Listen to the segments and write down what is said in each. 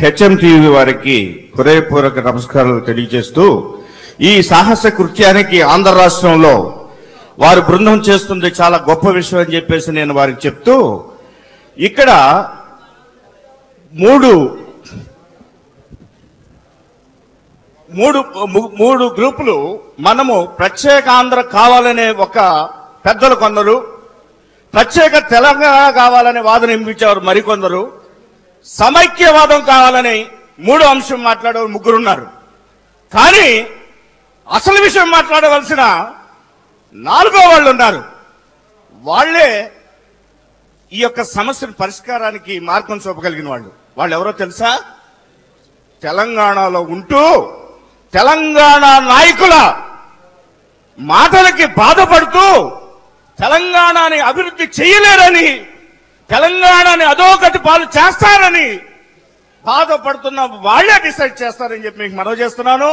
HM TV వారికి హృదయపూర్వక నమస్కారాలు తెలియజేస్తూ ఈ సాహస కృత్యానికి ఆంధ్ర రాష్ట్రంలో వారు బృందం చేస్తుంది చాలా గొప్ప విషయం అని చెప్పేసి నేను వారికి చెప్తూ ఇక్కడ మూడు గ్రూపులు మనము ప్రత్యేక ఆంధ్ర కావాలనే ఒక పెద్దలు కొందరు, ప్రత్యేక తెలంగాణ కావాలనే వాదన వినిపించేవారు మరికొందరు, సమైక్యవాదం కావాలని మూడో అంశం మాట్లాడే ముగ్గురున్నారు. కానీ అసలు విషయం మాట్లాడవలసిన నాలుగో వాళ్ళు ఉన్నారు. వాళ్లే ఈ యొక్క సమస్యను పరిష్కారానికి మార్గం చూపగలిగిన వాళ్ళు ఎవరో తెలుసా? తెలంగాణలో ఉంటూ తెలంగాణ నాయకుల మాటలకి బాధపడుతూ తెలంగాణని అభివృద్ధి చేయలేరని, తెలంగాణని అధోగతి పాలు చేస్తారని బాధపడుతున్న వాళ్లే డిసైడ్ చేస్తారని చెప్పి మీకు మనవి చేస్తున్నాను.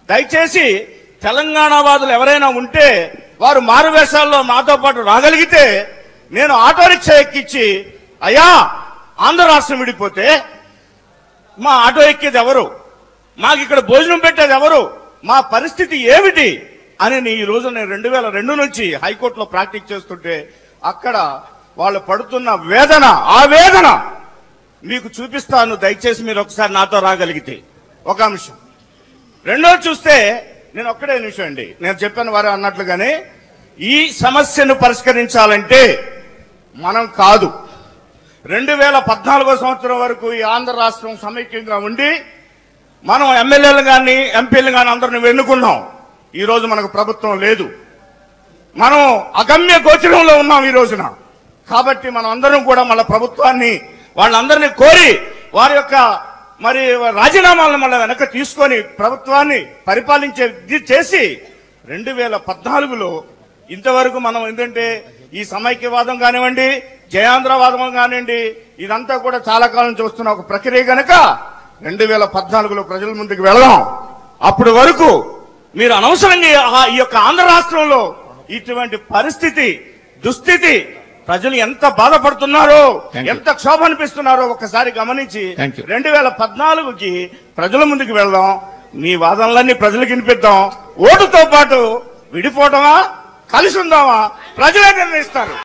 దయచేసి తెలంగాణ వాదులు ఎవరైనా ఉంటే వారు మారువేషాల్లో నాతో పాటు రాగలిగితే నేను ఆటో రిక్షా ఎక్కించి, అయ్యా ఆంధ్ర రాష్ట్రం విడిపోతే మా ఆటో ఎక్కేది ఎవరు, మాకు ఇక్కడ భోజనం పెట్టేది ఎవరు, మా పరిస్థితి ఏమిటి అని ఈ రోజు నేను 2002 నుంచి హైకోర్టులో ప్రాక్టీస్ చేస్తుంటే అక్కడ వాళ్ళు పడుతున్న వేదన, ఆ వేదన మీకు చూపిస్తాను. దయచేసి మీరు ఒకసారి నాతో రాగలిగితే ఒక అంశం. రెండోది చూస్తే నేను ఒక్కడే నిమిషం అండి, నేను చెప్పాను వారు అన్నట్లుగానే ఈ సమస్యను పరిష్కరించాలంటే మనం కాదు, 2014 సంవత్సరం వరకు ఈ ఆంధ్ర రాష్ట్రం సమైక్యంగా ఉండి మనం ఎమ్మెల్యేలు కానీ ఎంపీలు కానీ అందరిని ఎన్నుకున్నాం. ఈ రోజు మనకు ప్రభుత్వం లేదు, మనం అగమ్య గోచరంలో ఉన్నాం ఈ రోజున. కాబట్టి మనం అందరం కూడా మన ప్రభుత్వాన్ని వాళ్ళందరినీ కోరి వారి యొక్క మరి రాజీనామాలను మళ్ళీ వెనక తీసుకొని ప్రభుత్వాన్ని పరిపాలించే చేసి 2014లో ఇంతవరకు మనం ఏంటంటే ఈ సమైక్యవాదం కానివ్వండి, జయాంధ్రవాదం కానివ్వండి, ఇదంతా కూడా చాలా కాలం చూస్తున్న ఒక ప్రక్రియ కనుక 2014లో ప్రజల ముందుకు వెళదాం. అప్పటి వరకు మీరు అనవసరంగా ఈ యొక్క ఆంధ్ర రాష్ట్రంలో ఇటువంటి పరిస్థితి, దుస్థితి, ప్రజలు ఎంత బాధపడుతున్నారో, ఎంత క్షోభ అనిపిస్తున్నారో ఒకసారి గమనించి 2014కి ప్రజల ముందుకు వెళ్దాం. మీ వాదనలన్నీ ప్రజలకు వినిపిద్దాం. ఓటుతో పాటు విడిపోవటమా కలిసి ఉందామా ప్రజలే నిర్ణయిస్తారు.